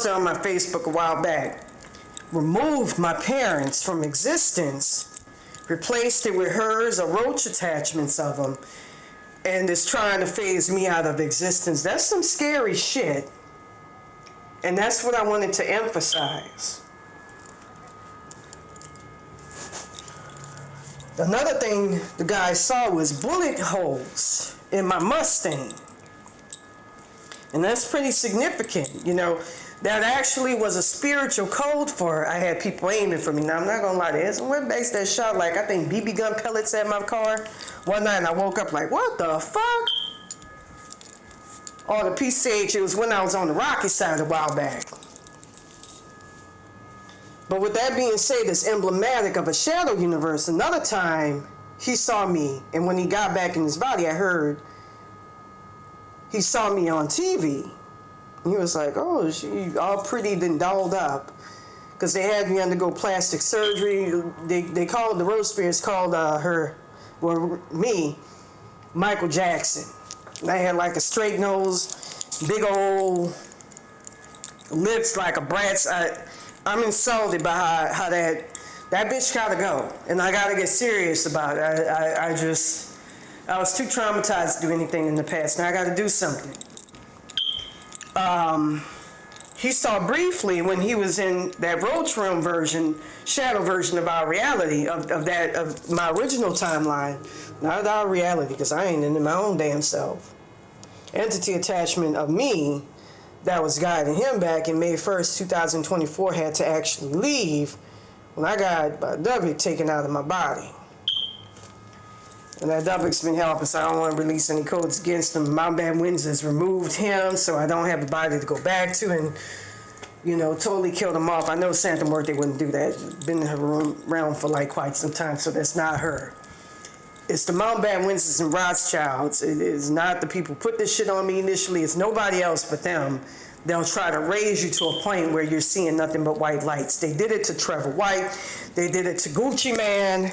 on my Facebook a while back, removed my parents from existence, replaced it with hers or roach attachments of them, and is trying to phase me out of existence. That's some scary shit. And that's what I wanted to emphasize. Another thing the guy saw was bullet holes in my Mustang. And that's pretty significant. You know, that actually was a spiritual code for I had people aiming for me. Now, I'm not going to lie to you. Someone makes that shot like, I think, BB gun pellets at my car. One night I woke up like, what the fuck? Oh, the PCH, it was when I was on the rocky side a while back. But with that being said, it's emblematic of a shadow universe. Another time, he saw me, and when he got back in his body, I heard he saw me on TV. He was like, oh, she all pretty then dolled up. Because they had me undergo plastic surgery. They called, the Rothschilds called me, Michael Jackson. And I had like a straight nose, big old lips like a brat's. I'm insulted by how that bitch gotta go. And I gotta get serious about it. I was too traumatized to do anything in the past. Now I gotta do something. He saw briefly when he was in that Roach Room version, shadow version of our reality, of my original timeline. Not our reality, because I ain't in my own damn self. Entity attachment of me that was guiding him back in May 1st, 2024 had to actually leave when I got a W taken out of my body. And that W's been helping, so I don't want to release any codes against him. Mountbatten Windsors removed him, so I don't have a body to go back to and, you know, totally killed him off. I know Santa Muerte wouldn't do that. She's been in her around for like quite some time, so that's not her. It's the Mountbatten Windsors and Rothschilds. It is not the people who put this shit on me initially. It's nobody else but them. They'll try to raise you to a point where you're seeing nothing but white lights. They did it to Trevor White. They did it to Gucci Man.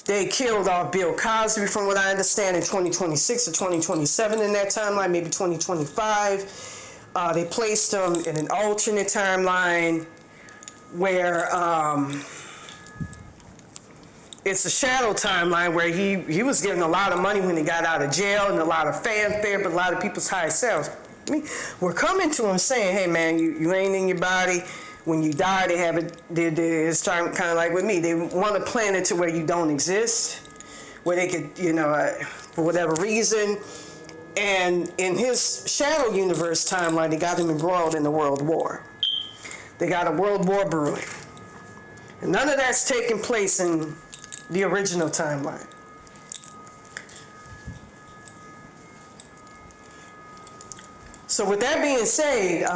They killed off Bill Cosby, from what I understand, in 2026 or 2027 in that timeline, maybe 2025. They placed him in an alternate timeline where it's a shadow timeline where he was getting a lot of money when he got out of jail and a lot of fanfare, but a lot of people's high sales. We're coming to him saying, hey man, you ain't in your body. When you die, they have it, it's kind of like with me. They want to plan it to where you don't exist, where they could, for whatever reason. And in his shadow universe timeline, they got him embroiled in the World War. They got a World War brewing. And none of that's taking place in the original timeline. So with that being said,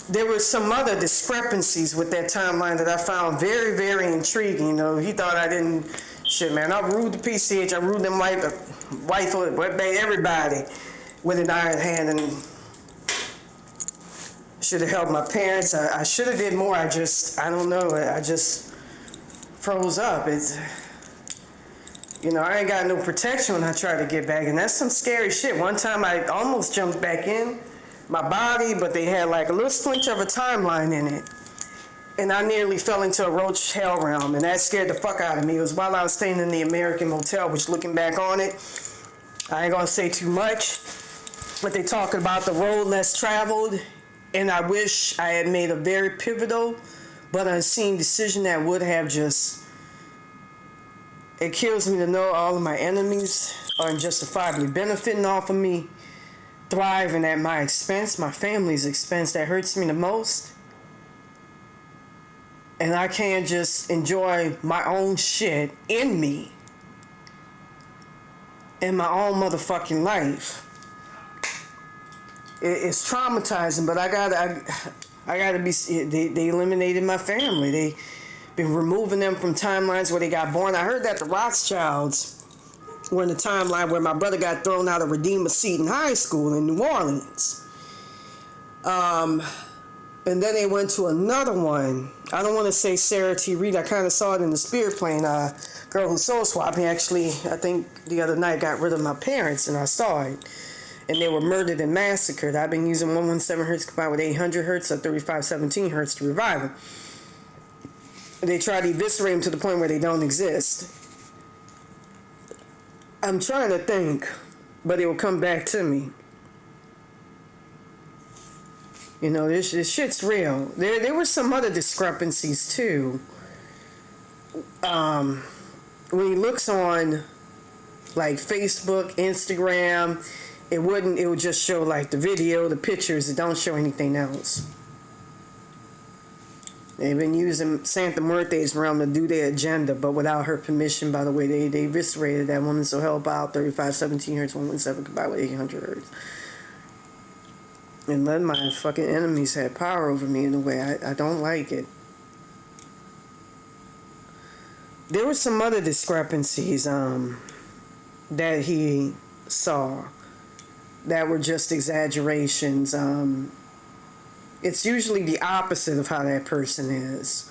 there were some other discrepancies with that timeline that I found very, very intriguing. He thought I didn't, shit man, I ruled the PCH, I ruled them like wife, everybody with an iron hand, and should have helped my parents. I should have did more. I don't know, I just froze up. It's, I ain't got no protection when I try to get back, and that's some scary shit. One time I almost jumped back in my body, but they had like a little splinter of a timeline in it, and I nearly fell into a roach hell realm, and that scared the fuck out of me. It was while I was staying in the American Motel, which, looking back on it, I ain't gonna say too much, but they talk about the road less traveled, and I wish I had made a very pivotal but unseen decision that would have just, it kills me to know all of my enemies are unjustifiably benefiting off of me, thriving at my expense, my family's expense. That hurts me the most. And I can't just enjoy my own shit in me in my own motherfucking life. It's traumatizing, but I gotta be. They eliminated my family. They been removing them from timelines where they got born. I heard that the Rothschilds were in the timeline where my brother got thrown out of Redeemer Seton High School in New Orleans. And then they went to another one. I don't want to say Sarah T. Reed. I kind of saw it in the spirit plane. Girl who soul swapped me. Actually, I think the other night got rid of my parents, and I saw it. And they were murdered and massacred. I've been using 117 hertz combined with 800 hertz or 3517 hertz to revive them. They try to eviscerate them to the point where they don't exist. I'm trying to think, but it will come back to me. This shit's real. There were some other discrepancies too. When he looks on like Facebook, Instagram, it would just show like the video, the pictures. It don't show anything else. They've been using Santa Muerte's realm to do their agenda, but without her permission. By the way, they eviscerated that woman, so help out. 3517 hertz, 117 combined with 800 hertz. And let my fucking enemies have power over me in a way I don't like it. There were some other discrepancies that he saw that were just exaggerations. It's usually the opposite of how that person is.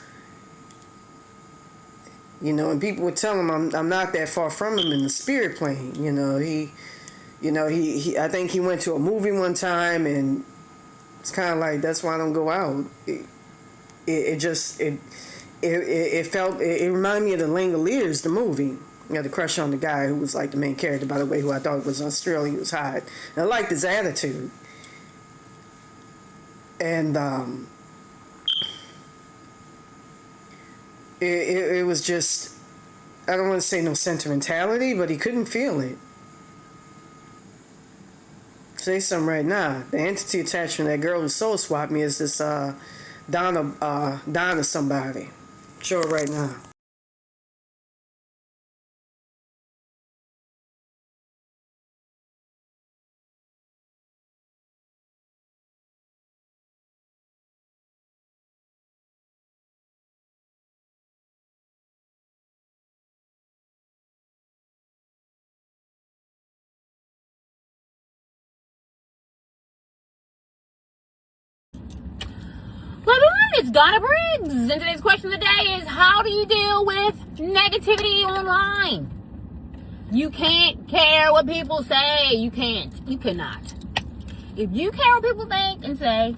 And people would tell him I'm not that far from him in the spirit plane. He I think he went to a movie one time, and it's kind of like, that's why I don't go out. It reminded me of the Langoliers, the movie. I had a crush on the guy who was like the main character, by the way, who I thought was Australian. He was hot. And I liked his attitude. And it was just, I don't want to say no sentimentality, but he couldn't feel it. Say something right now. The entity attachment, that girl who soul swapped me, is this Donna somebody. Show it right now. Well, everyone, It's Donna Briggs, and today's question of the day is, how do you deal with negativity online? You can't care what people say. You can't. You cannot. If you care what people think and say,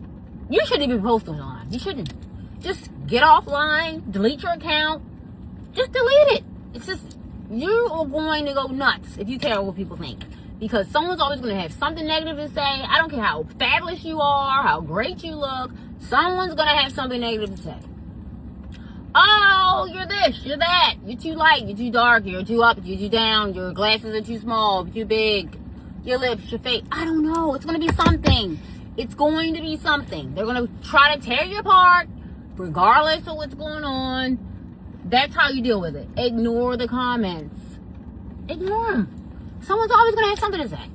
you shouldn't even post online. You shouldn't. Just get offline, delete your account, just delete it. It's just, you are going to go nuts if you care what people think. Because someone's always going to have something negative to say. I don't care how fabulous you are, how great you look. Someone's going to have something negative to say. Oh, you're this, you're that. You're too light, you're too dark, you're too up, you're too down. Your glasses are too small, too big. Your lips, your face. I don't know. It's going to be something. It's going to be something. They're going to try to tear you apart, regardless of what's going on. That's how you deal with it. Ignore the comments. Ignore them. Someone's always going to have something to say.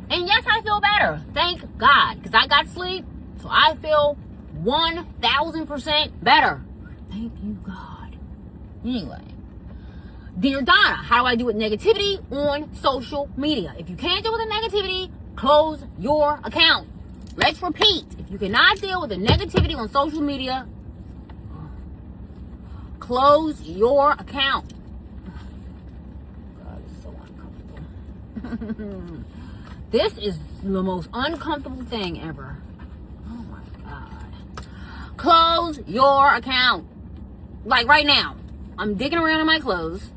And yes, I feel better. Thank God. Because I got sleep. So I feel 1,000% better. Thank you, God. Anyway. Dear Donna, how do I deal with negativity on social media? If you can't deal with the negativity, close your account. Let's repeat. If you cannot deal with the negativity on social media, close your account. God, it's so uncomfortable. This is the most uncomfortable thing ever. Oh my God. Close your account. Like right now, I'm digging around in my clothes.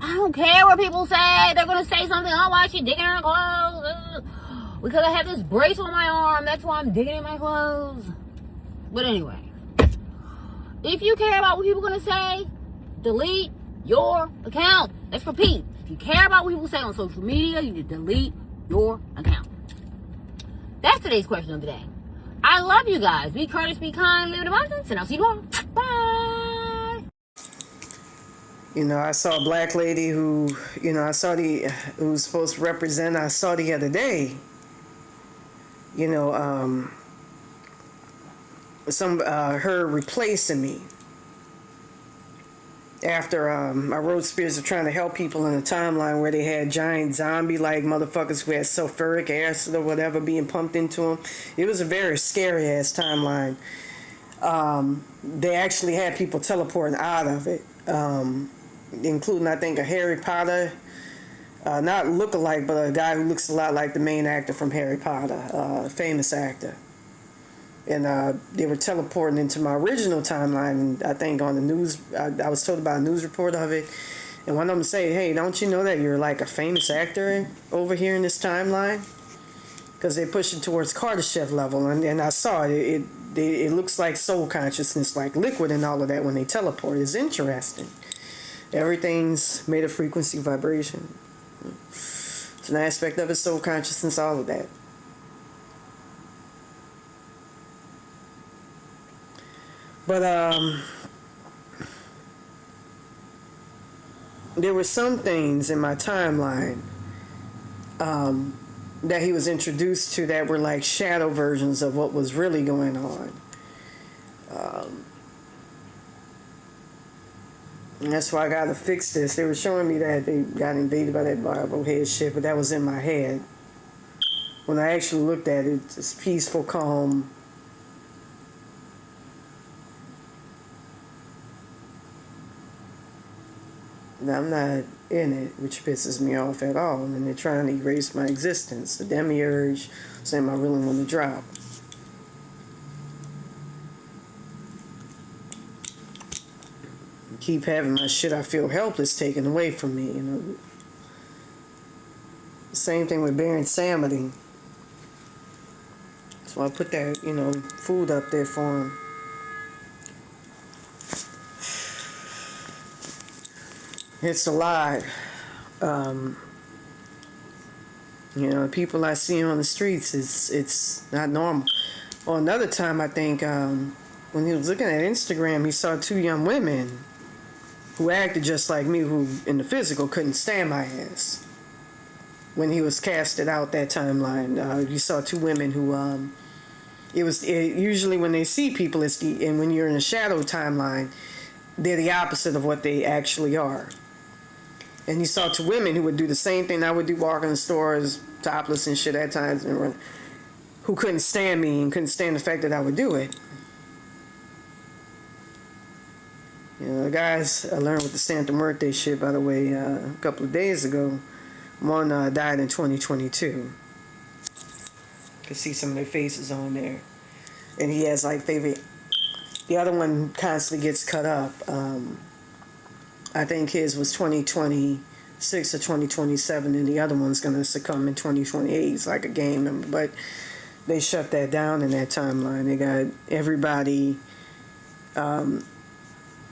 I don't care what people say. They're going to say something. Oh, why is she digging in her clothes? Because I have this bracelet on my arm. That's why I'm digging in my clothes. But anyway, if you care about what people are going to say, delete your account. Let's repeat. If you care about what people say on social media, you need to delete your account. That's today's question of the day. I love you guys. Be courteous, be kind, live in abundance, and I'll see you tomorrow. Bye. You know, I saw a black lady who, who was supposed to represent, I saw the other day, her replacing me after I wrote spirits of trying to help people in a timeline where they had giant zombie-like motherfuckers who had sulfuric acid or whatever being pumped into them. It was a very scary-ass timeline. They actually had people teleporting out of it, including, I think, a Harry Potter, not look-alike, but a guy who looks a lot like the main actor from Harry Potter, a famous actor. And they were teleporting into my original timeline, and I think on the news, I was told about a news report of it, and one of them said, hey, don't you know that you're like a famous actor over here in this timeline? Because they push it towards Kardashev level, and I saw it. It looks like soul consciousness, like liquid and all of that when they teleport. It's interesting. Everything's made of frequency vibration. It's an aspect of it, soul consciousness, all of that. But there were some things in my timeline that he was introduced to that were like shadow versions of what was really going on. And that's why I got to fix this. They were showing me that they got invaded by that Bible head shit, but that was in my head. When I actually looked at it, it's peaceful, calm. I'm not in it, which pisses me off at all. And they're trying to erase my existence. The demiurge saying I really want to drop. Keep having my shit I feel helpless taken away from me, Same thing with Baron Samedi. So I put that, food up there for him. It's a lot. People I see on the streets, it's not normal. Or another time, I think, when he was looking at Instagram, he saw two young women who acted just like me, who in the physical couldn't stand my ass. When he was casted out that timeline, you saw two women who, usually when they see people, and when you're in a shadow timeline, they're the opposite of what they actually are. And you saw two women who would do the same thing I would do, walking in stores, topless and shit at times, who couldn't stand me and couldn't stand the fact that I would do it. The guys I learned with the Santa Muerte shit, by the way, a couple of days ago. One died in 2022. Could see some of their faces on there, and he has like favorite. The other one constantly gets cut up. I think his was 2026 or 2027, and the other one's gonna succumb in 2028. It's like a game number, but they shut that down in that timeline. They got everybody.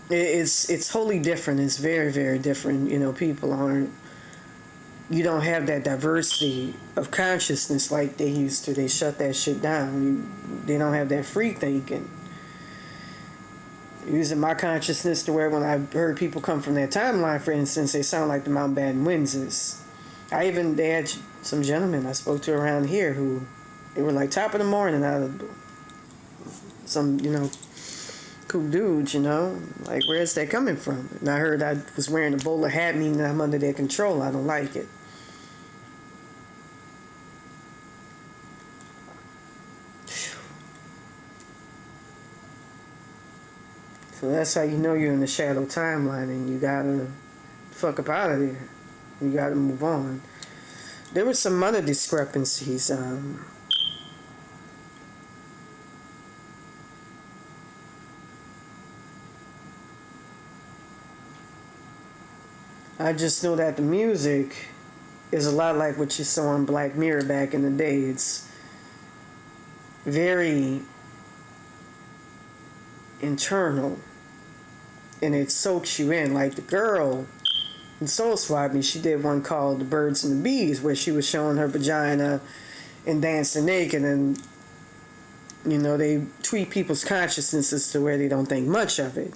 It's wholly different. It's very, very different. People aren't. You don't have that diversity of consciousness like they used to. They shut that shit down. They don't have that free thinking. Using my consciousness to where when I heard people come from that timeline, for instance, they sound like the Mountbatten Windsors. They had some gentlemen I spoke to around here who, they were like top of the morning out of some, cool dudes, like where's that coming from? And I heard I was wearing a bowler hat, meaning I'm under their control. I don't like it. So that's how you know you're in the shadow timeline, and you gotta fuck up out of there. You gotta move on. There were some other discrepancies. I just know that the music is a lot like what you saw on Black Mirror back in the day. It's very internal, and it soaks you in. Like the girl in Soul Swapping, she did one called The Birds and the Bees, where she was showing her vagina and dancing naked, and they tweak people's consciousnesses to where they don't think much of it,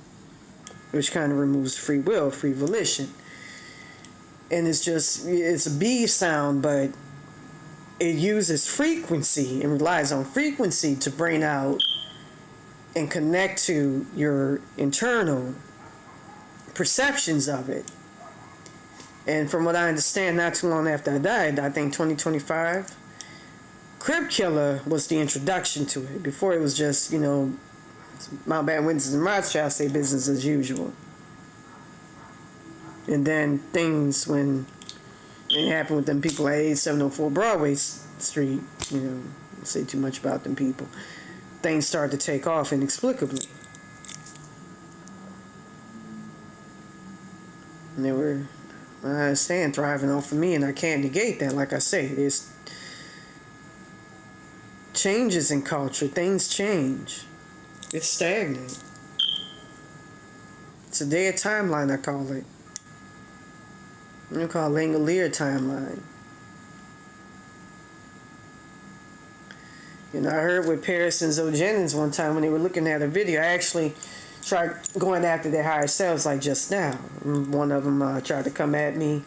which kind of removes free will, free volition. And it's a bee sound, but it uses frequency and relies on frequency to bring out and connect to your internal perceptions of it. And from what I understand, not too long after I died, I think 2025, Crib Killer was the introduction to it. Before it was just, Mountbatten, Windsors, and Rothschilds say business as usual. And then things, when it happened with them people at 8704 Broadway Street, don't say too much about them people, things started to take off inexplicably. And they were, I understand, thriving off of me, and I can't negate that. Like I say, there's changes in culture. Things change. It's stagnant. It's a dead timeline, I call it. I call it Langolier timeline. I heard with Paris and Zoe Jennings one time when they were looking at a video. I actually tried going after their higher selves like just now. One of them tried to come at me.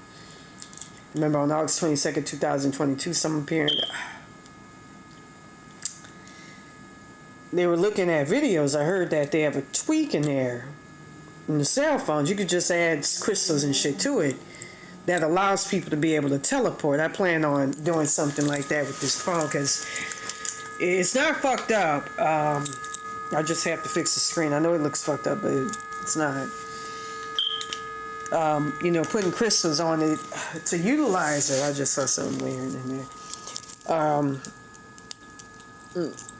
Remember on August 22nd, 2022, some appearing. They were looking at videos. I heard that they have a tweak in there. In the cell phones, you could just add crystals and shit to it that allows people to be able to teleport. I plan on doing something like that with this phone because it's not fucked up. I just have to fix the screen. I know it looks fucked up, but it's not. Putting crystals on it to utilize it. I just saw something weird in there.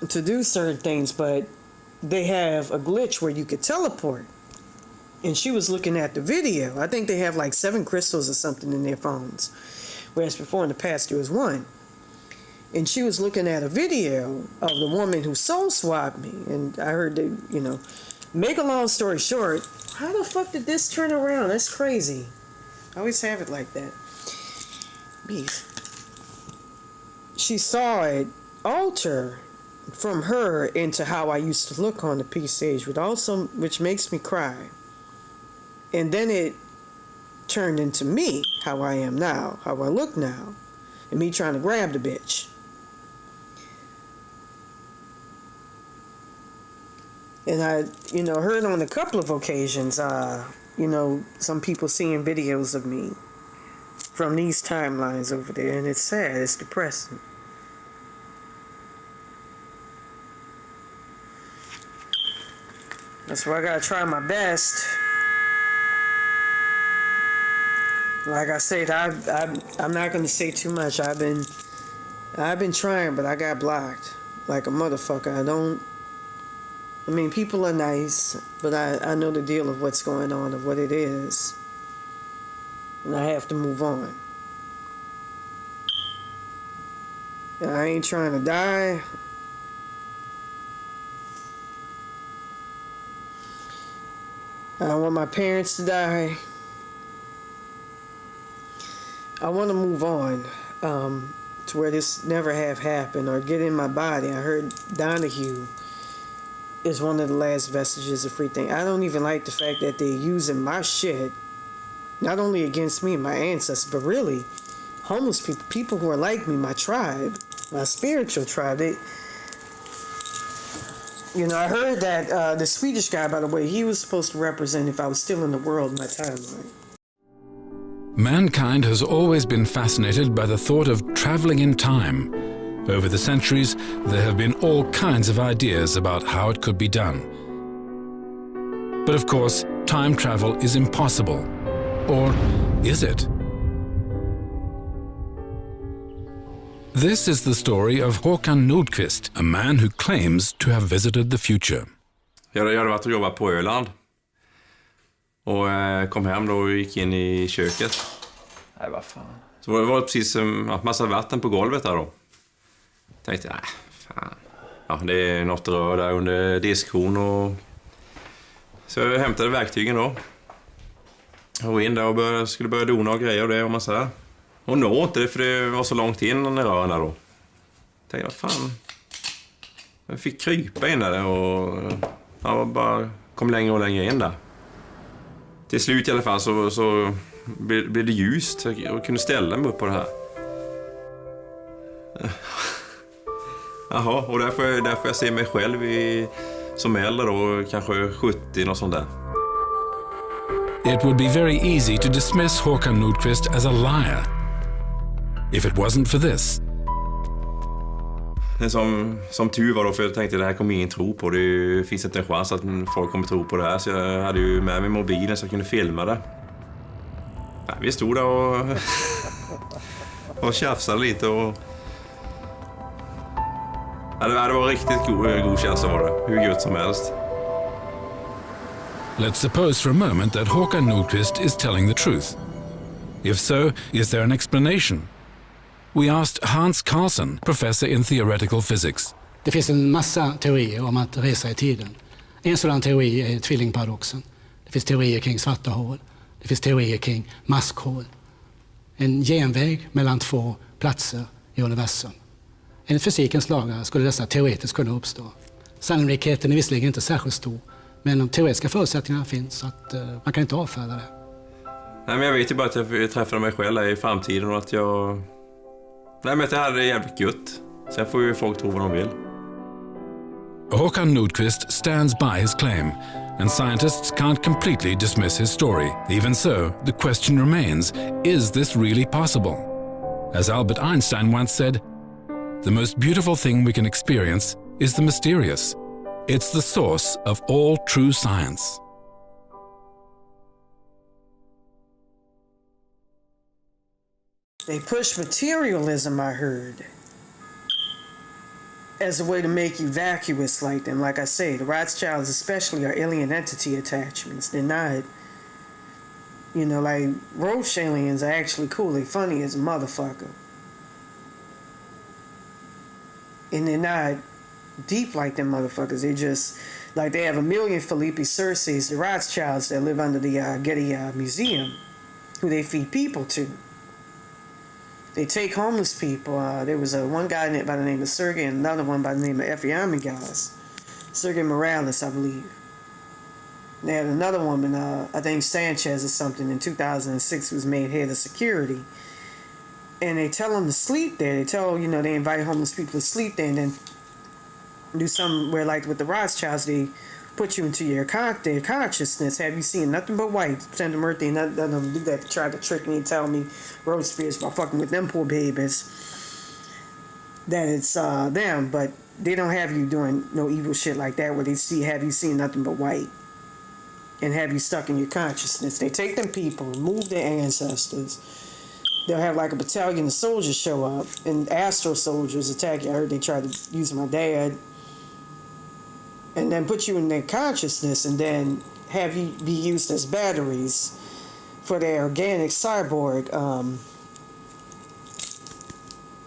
To do certain things, but they have a glitch where you could teleport. And she was looking at the video. I think they have like 7 crystals or something in their phones. Whereas before in the past there was 1. And she was looking at a video of the woman who soul swapped me. And I heard they, make a long story short, how the fuck did this turn around? That's crazy. I always have it like that. Beef. She saw it alter from her into how I used to look on the P stage, which makes me cry. And then it turned into me, how I am now, how I look now, and me trying to grab the bitch. And I, heard on a couple of occasions, some people seeing videos of me from these timelines over there, and it's sad, it's depressing. That's why I gotta try my best Like I said, I'm not gonna say too much. I've been trying, but I got blocked like a motherfucker. I mean, people are nice, but I know the deal of what's going on, of what it is, and I have to move on. And I ain't trying to die. I don't want my parents to die. I want to move on to where this never have happened or get in my body. I heard Donahue is one of the last vestiges of free thing. I don't even like the fact that they're using my shit, not only against me and my ancestors, but really homeless people who are like me, my tribe, my spiritual tribe. I heard that the Swedish guy, by the way, he was supposed to represent if I was still in the world in my timeline. Mankind has always been fascinated by the thought of traveling in time. Over the centuries, there have been all kinds of ideas about how it could be done. But of course, time travel is impossible. Or is it? This is the story of Håkan Nordqvist, a man who claims to have visited the future. Jag hade varit och jobbat på Öland. Och kom hem då och gick in i köket. Nej, vad fan. Så det var precis en massa vatten på golvet där då. Tänkte, nej, fan. Ja, det är något rör där under diskhon och... Så jag hämtade verktygen då. Och in där och skulle börja dona och grejer och det och massa där. Och nå inte det, för det var så långt in den rören där då. Tänkte, vad fan. Jag fick krypa in där och... Ja, bara kom längre och längre in där. Till slut i alla fall så blev det ljust. Jag kunde ställa mig upp på det här. Jaha, och där får jag se mig själv som äldre då, kanske 70 och sånt där. It would be very easy to dismiss Håkan Nordqvist as a liar if it wasn't for this. Som tur var då, för jag tänkte det här kommer ingen tro på. Det finns inte en chans att folk kommer tro på det här. Så jag hade ju med mig mobilen så jag kunde filma det. Ja, vi stod där och tjafsade lite och... Ja, det var riktigt god känsla var det. Hur gött som helst. Let's suppose for a moment that Håkan Nordqvist is telling the truth. If so, is there an explanation? We asked Hans Karlsson, professor in theoretical physics. Det finns en massa teorier om att resa i tiden. En sådan teori är tvillingparadoxen. Det finns teorier kring svarta hål. Det finns teorier kring maskhål. En genväg mellan två platser i universum. Enligt fysikens lagar skulle dessa teoretiskt kunna uppstå. Sannolikheten är visserligen inte särskilt stor, men de teoretiska förutsättningarna finns så att man kan inte avfärda det. Nej, men jag vet ju bara att jag träffade mig själv i framtiden och att jag... Nej, men att jag hade det jävligt gött. Sen får ju folk tro vad de vill. Håkan Nordqvist stands by his claim, and scientists can't completely dismiss his story. Even so, the question remains, is this really possible? As Albert Einstein once said, the most beautiful thing we can experience is the mysterious. It's the source of all true science. They push materialism, I heard, as a way to make you vacuous like them. Like I say, the Rothschilds especially are alien entity attachments. They're not, like Rothschilds are actually cool. They're funny as a motherfucker. And they're not deep like them motherfuckers. They just, like they have a million Felipe Circes, the Rothschilds that live under the Getty Museum, who they feed people to. They take homeless people. There was one guy by the name of Sergei and another one by the name of Effiami guys. Sergei Morales, I believe. They had another woman, I think Sanchez or something, in 2006 who was made head of security. And they tell them to sleep there. They tell, they invite homeless people to sleep there and then do something where, like with the Rothschilds, they put you into their consciousness. Have you seen nothing but white? Pretend Muerte and none of them do that to try to trick me and tell me Rothschilds by fucking with them poor babies that it's them, but they don't have you doing no evil shit like that where they have you seen nothing but white. and have you stuck in your consciousness. They take them people, remove their ancestors. They'll have like a battalion of soldiers show up, and astro soldiers attack you. I heard they tried to use my dad. And then put you in their consciousness, and then have you be used as batteries for their organic cyborg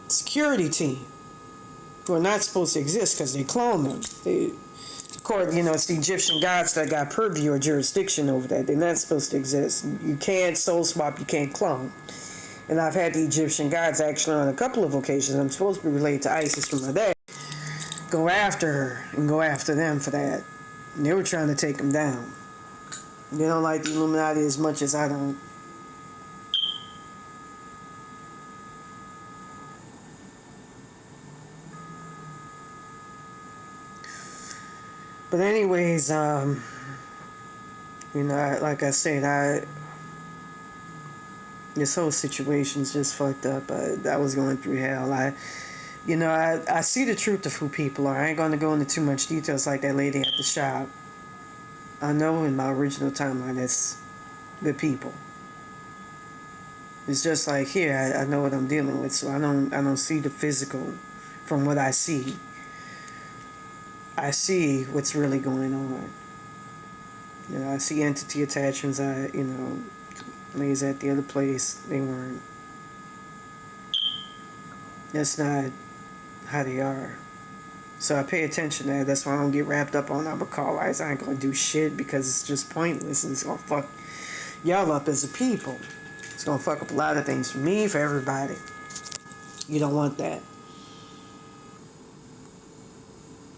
security team, who are not supposed to exist because they clone them. It's the Egyptian gods that got purview or jurisdiction over that. They're not supposed to exist. You can't soul swap, you can't clone. And I've had the Egyptian gods actually on a couple of occasions. I'm supposed to be related to Isis from my dad. Go after her and go after them for that. And they were trying to take them down. They don't like the Illuminati as much as I don't. But anyways, like I said, this whole situation's just fucked up. I was going through hell. I see the truth of who people are. I ain't going to go into too much details like that lady at the shop. I know in my original timeline that's the people. It's just like here, I know what I'm dealing with, so I don't see the physical from what I see. I see what's really going on. I see entity attachments. Ladies at the other place, they weren't. That's not how they are. So I pay attention to that. That's why I don't get wrapped up on number call lights. I ain't gonna do shit because it's just pointless and it's gonna fuck y'all up as a people. It's gonna fuck up a lot of things for me, for everybody. You don't want that.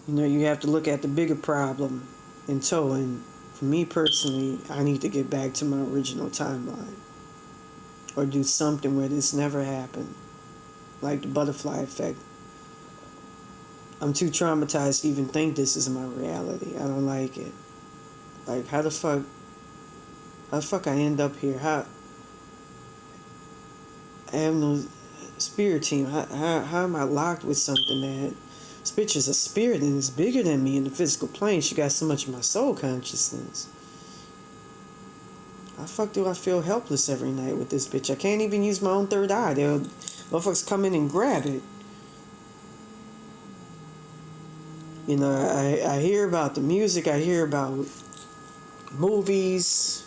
You have to look at the bigger problem in tow. And for me personally, I need to get back to my original timeline. Or do something where this never happened. Like the butterfly effect. I'm too traumatized to even think this is my reality. I don't like it. Like, how the fuck I end up here? I have no spirit team. How am I locked with something that this bitch is a spirit and is bigger than me in the physical plane? She got so much of my soul consciousness. How the fuck do I feel helpless every night with this bitch? I can't even use my own third eye. Motherfuckers come in and grab it. I hear about the music, I hear about movies,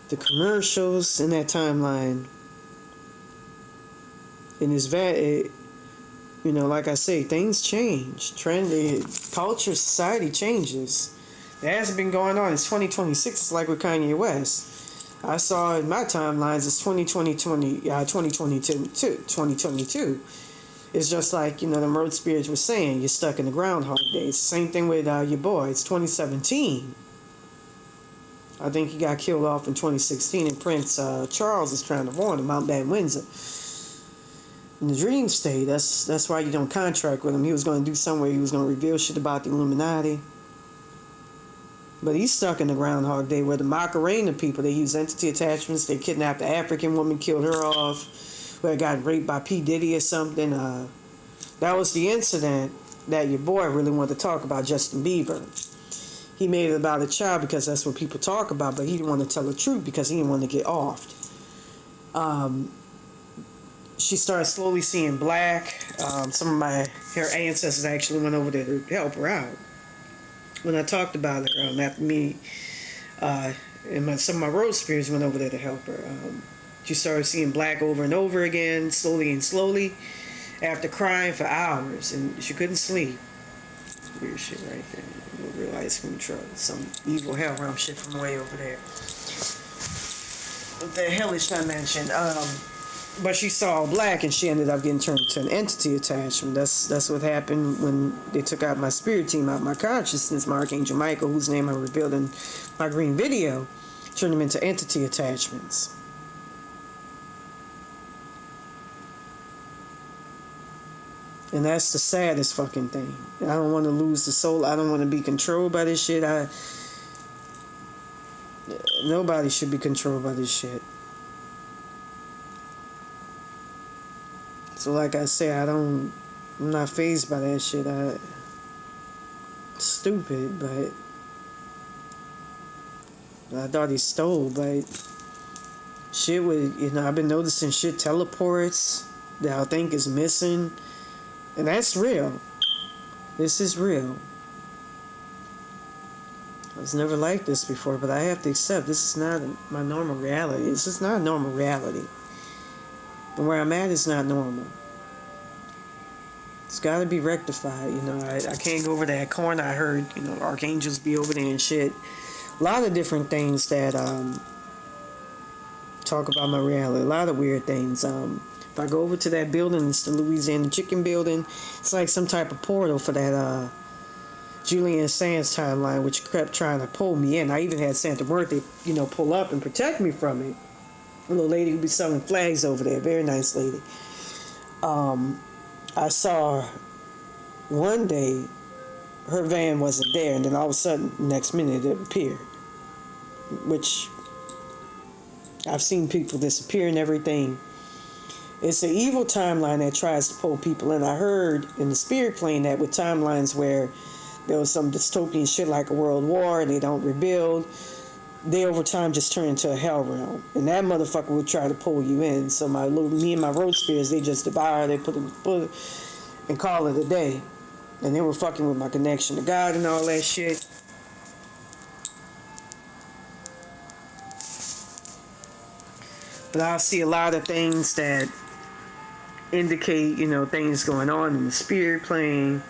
the commercials in that timeline. And like I say, things change. Culture, society changes. It hasn't been going on. It's 2026. It's like with Kanye West. I saw in my timelines it's 2022. It's just like, the road spirits were saying, you're stuck in the Groundhog Day. It's the same thing with your boy. It's 2017. I think he got killed off in 2016, and Prince Charles is trying to warn him, Mountbatten, Windsors. In the dream state, that's why you don't contract with him. He was going to do somewhere, he was going to reveal shit about the Illuminati. But he's stuck in the Groundhog Day where the Macarena people, they use entity attachments, they kidnapped the African woman, killed her off. Where got raped by P. Diddy or something. That was the incident that your boy really wanted to talk about, Justin Bieber. He made it about a child because that's what people talk about, but he didn't want to tell the truth because he didn't want to get offed. She started slowly seeing black. Some of her ancestors actually went over there to help her out. When I talked about her, after me, some of my road spirits went over there to help her. She started seeing black over and over again, slowly and slowly, after crying for hours, and she couldn't sleep. Weird shit right there. No real ice cream truck. Some evil hell realm shit from way over there. What the hellish dimension. But she saw black, and she ended up getting turned into an entity attachment. That's what happened when they took out my spirit team out of my consciousness. My Archangel Michael, whose name I revealed in my green video, turned them into entity attachments. And that's the saddest fucking thing. I don't want to lose the soul. I don't want to be controlled by this shit. Nobody should be controlled by this shit. So like I say, I'm not fazed by that shit. It's stupid, but I thought he stole, but shit with, I've been noticing shit teleports that I think is missing. And that's real. This is real. I was never like this before, but I have to accept this is not my normal reality. This is not a normal reality. And where I'm at is not normal. It's got to be rectified. I can't go over that corner. I heard, archangels be over there and shit. A lot of different things that talk about my reality. A lot of weird things. If I go over to that building, it's the Louisiana Chicken Building. It's like some type of portal for that Julian Sands timeline, which kept trying to pull me in. I even had Santa Muerte, pull up and protect me from it. A little lady who be selling flags over there. Very nice lady. I saw her one day, her van wasn't there, and then all of a sudden, next minute, it appeared. Which, I've seen people disappear and everything. It's an evil timeline that tries to pull people in. I heard in the spirit plane that with timelines where there was some dystopian shit like a world war and they don't rebuild, they over time just turn into a hell realm. And that motherfucker would try to pull you in. So me and my road spirits, they just devour, they put and call it a day. And they were fucking with my connection to God and all that shit. But I see a lot of things that indicate, things going on in the spirit plane.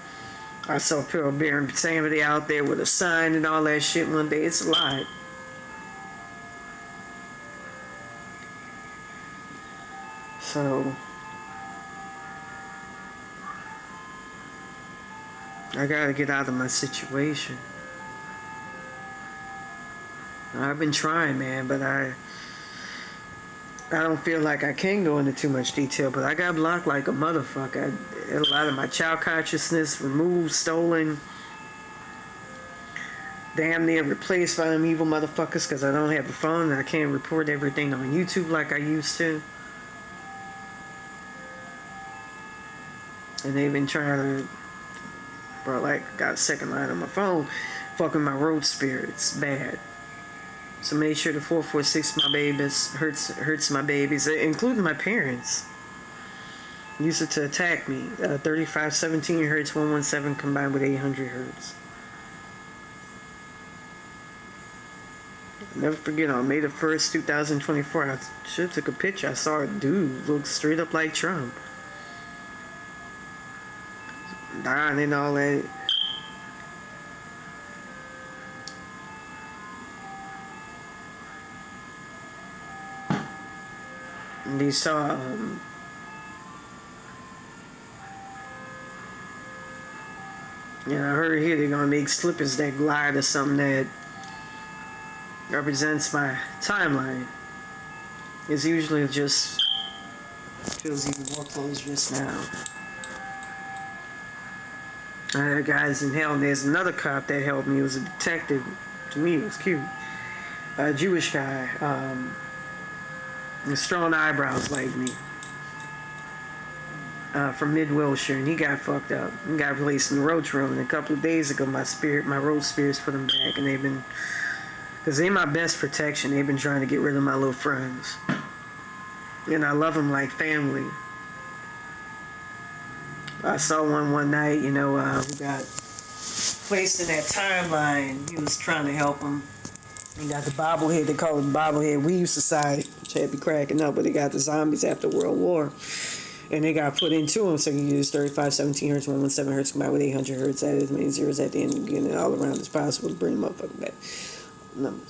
I saw Pearl Bear and somebody out there with a sign and all that shit one day. It's a lot. So I gotta get out of my situation. I've been trying, man, but I don't feel like I can go into too much detail, but I got blocked like a motherfucker. A lot of my child consciousness removed, stolen, damn near replaced by them evil motherfuckers because I don't have a phone and I can't report everything on YouTube like I used to. And they've been trying to, got a second line on my phone, fucking my road spirits bad. So make sure the 446 my babies hurts my babies, including my parents. Used it to attack me. 3517 hertz, 117 combined with 800 hertz. I'll never forget, on May the 1st, 2024, I should have took a picture. I saw a dude look straight up like Trump. Dying and all that. And they saw I heard here they're gonna make slippers that glide or something that represents my timeline. It's usually just feels even more closed just now. I had guys in hell, and there's another cop that helped me. He was a detective. To me, it was cute. A Jewish guy. With strong eyebrows like me. From mid-Wilshire, and he got fucked up. He got placed in the roach room, and a couple of days ago, my road spirits put him back, and they've been, because they're my best protection, they've been trying to get rid of my little friends. And I love them like family. I saw one night, who got placed in that timeline. He was trying to help him. He got the bobblehead, they call it the bobblehead weave society, which had me cracking up, but they got the zombies after World War. And they got put into him, so you use 3517 hertz, 117 hertz combined with 800 hertz. That is many zeros at the end and getting it all around as possible to bring them motherfucking back. Numbers.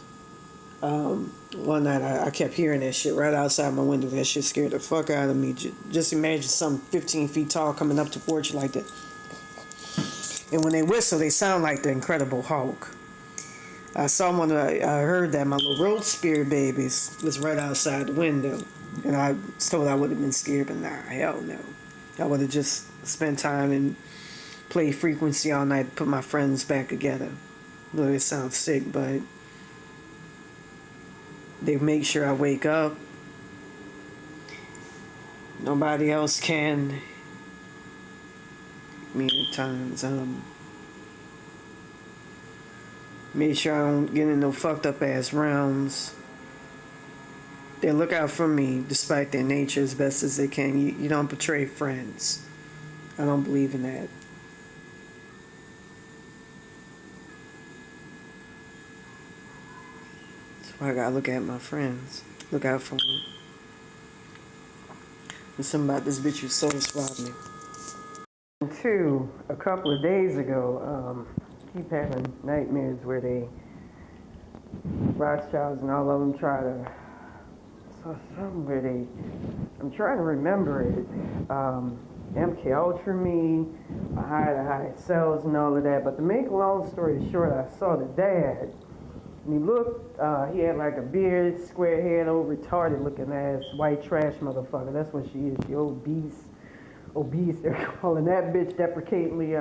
One night I kept hearing that shit right outside my window. That shit scared the fuck out of me. Just imagine something 15 feet tall coming up towards you like that. And when they whistle, they sound like the Incredible Hulk. I heard that my little road spirit babies was right outside the window. And I was told I would have been scared, but nah, hell no. I would have just spent time and played frequency all night, put my friends back together. Well, it sounds sick, but they make sure I wake up. Nobody else can. Many times, Make sure I don't get in no fucked up ass rounds. They look out for me despite their nature as best as they can. You don't betray friends. I don't believe in that. That's why I gotta look at my friends. Look out for them. There's something about this bitch who soul swapped me. Two, a couple of days ago, keep having nightmares where they, Rothschilds and all of them try to, saw something where they, I'm trying to remember it, MK Ultra me, high cells and all of that, but to make a long story short, I saw the dad, and he looked, he had like a beard, square head, old retarded looking ass, white trash motherfucker, that's what she is, the obese, they're calling that bitch deprecatingly,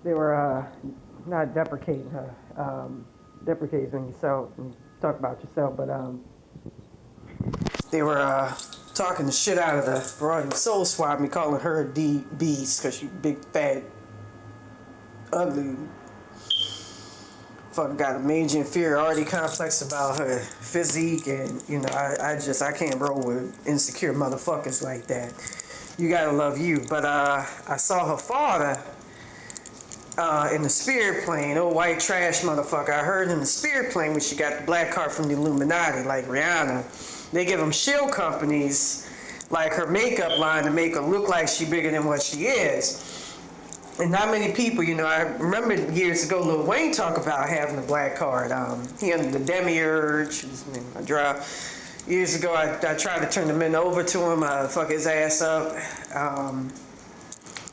they were not deprecating her, deprecating when you talk about yourself, but they were talking the shit out of the broad and soul swap me, calling her a beast because she big, fat, ugly, fucking got a major inferiority complex about her physique, and you know I can't roll with insecure motherfuckers like that. You gotta love you. But I saw her father in the spirit plane, old white trash motherfucker. I heard in the spirit plane when she got the black card from the Illuminati, like Rihanna. They give them shield companies like her makeup line to make her look like she bigger than what she is. And not many people, you know, I remember years ago Lil Wayne talk about having a black card. He under the demiurge, I draw. Years ago, I tried to turn the men over to him, fuck his ass up.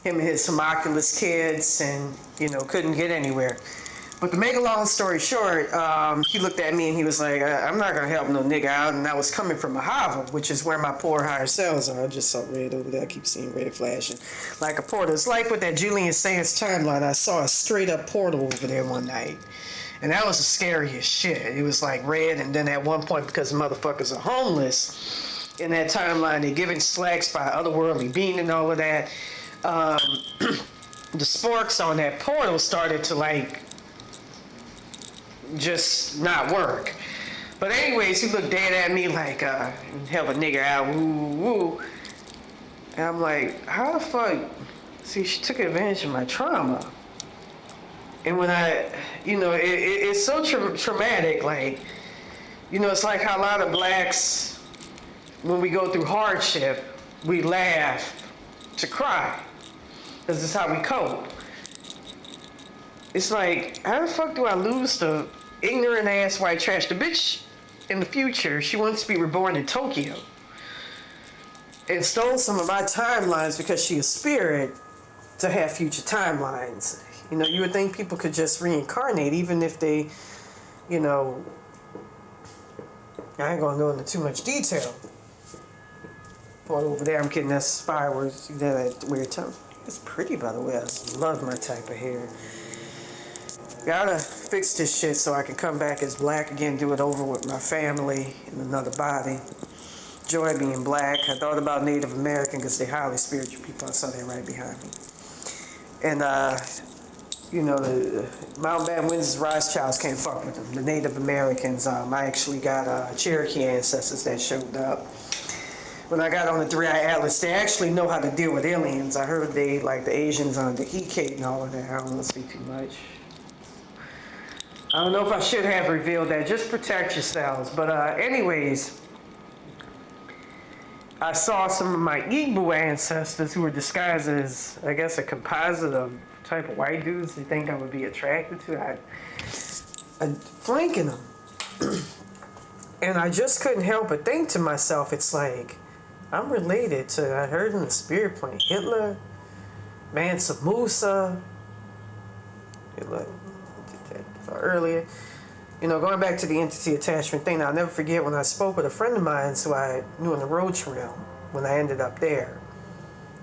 Him and his homunculus kids, and, you know, couldn't get anywhere. But to make a long story short, he looked at me and he was like, I'm not going to help no nigga out. And I was coming from Ahava, which is where my poor higher selves are. I just saw red over there. I keep seeing red flashing. Like a portal. It's like with that Julian Sands timeline. I saw a straight up portal over there one night. And that was the scariest shit. It was like red, and then at one point, because the motherfuckers are homeless, in that timeline, they're giving slacks by otherworldly being and all of that. The sporks on that portal started to like just not work. But anyways, he looked dead at me like, help a nigga out, woo, woo. And I'm like, how the fuck? See, she took advantage of my trauma. And when you know, it's so traumatic, like, you know, it's like how a lot of blacks, when we go through hardship, we laugh to cry, because it's how we cope. It's like, how the fuck do I lose the ignorant ass white trash? The bitch in the future, she wants to be reborn in Tokyo, and stole some of my timelines because she is spirit to have future timelines. You know, you would think people could just reincarnate, even if they, you know, I ain't gonna go into too much detail. Point over there, I'm kidding, that's fireworks. See that weird tongue? It's pretty, by the way. I love my type of hair. Gotta fix this shit so I can come back as black again, do it over with my family in another body. Joy being black. I thought about Native American because they're highly spiritual people. I saw that right behind me. And, you know, the Mountbatten, Windsors, Rothschilds can't fuck with them. The Native Americans, I actually got Cherokee ancestors that showed up. When I got on the 3-Eye Atlas, they actually know how to deal with aliens. I heard they, like the Asians on the Hecate and all of that. I don't want to speak too much. I don't know if I should have revealed that. Just protect yourselves. But anyways, I saw some of my Igbo ancestors who were disguised as, I guess, a composite of type of white dudes they think I would be attracted to. I flanking them. And I just couldn't help but think to myself, it's like, I'm related to, I heard in the spirit plane, Hitler, Mansa Musa, Hitler, earlier. You know, going back to the entity attachment thing, I'll never forget when I spoke with a friend of mine who I knew in the Roach realm when I ended up there.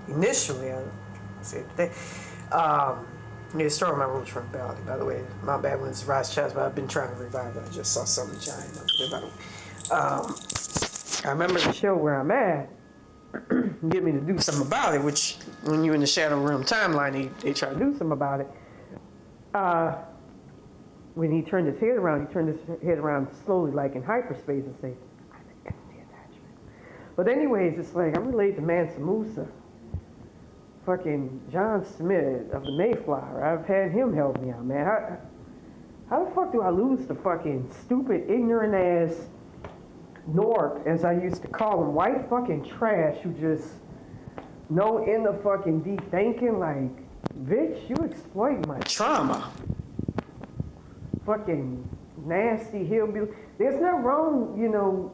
Initially, I say today, yeah, story of my Roach realm ballad, by the way. Mountbatten was Rothschilds, but I've been trying to revive it. I just saw something giant up there, by the way. I remember the show where I'm at, get me to do something about it, which when you're in the Shadow Realm timeline, they try to do something about it. when he turned his head around, slowly, like in hyperspace, and say, "I'm an empty attachment." But anyways, it's like I'm related to Mansa Musa, fucking John Smith of the Mayflower. I've had him help me out, man. How the fuck do I lose the fucking stupid, ignorant ass Norp, as I used to call him, white fucking trash who just no in the fucking deep thinking, like, bitch, you exploit my trauma. Fucking nasty hillbilly. There's nothing wrong, you know,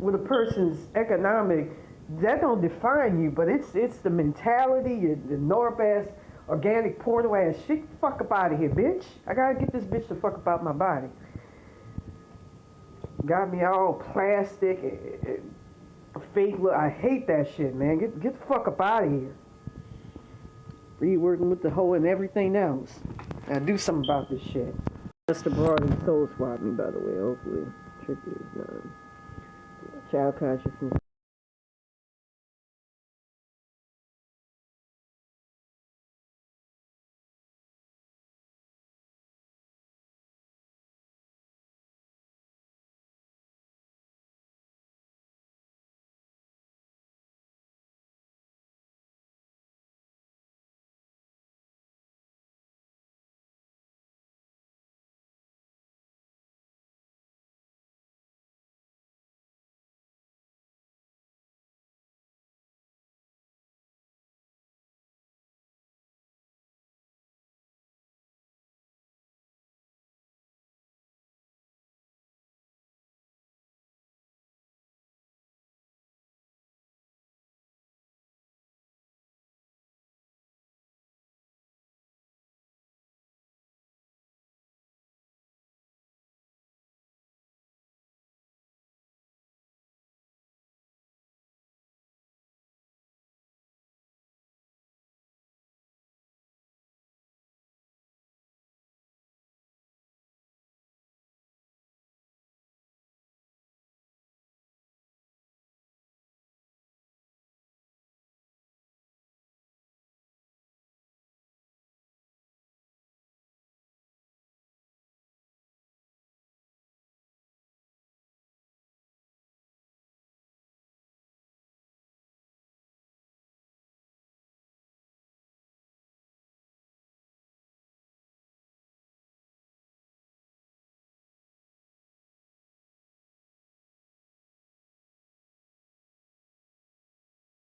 with a person's economic. That don't define you, but it's the mentality, the Norp ass, organic portal ass shit. Fuck up out of here, bitch. I gotta get this bitch to fuck about my body. Got me all plastic, fake look. I hate that shit, man. Get the fuck up out of here. Reworking with the hoe and everything else. Now do something about this shit. Just abroad and soul swap me, by the way. Hopefully, trick is done. Child consciousness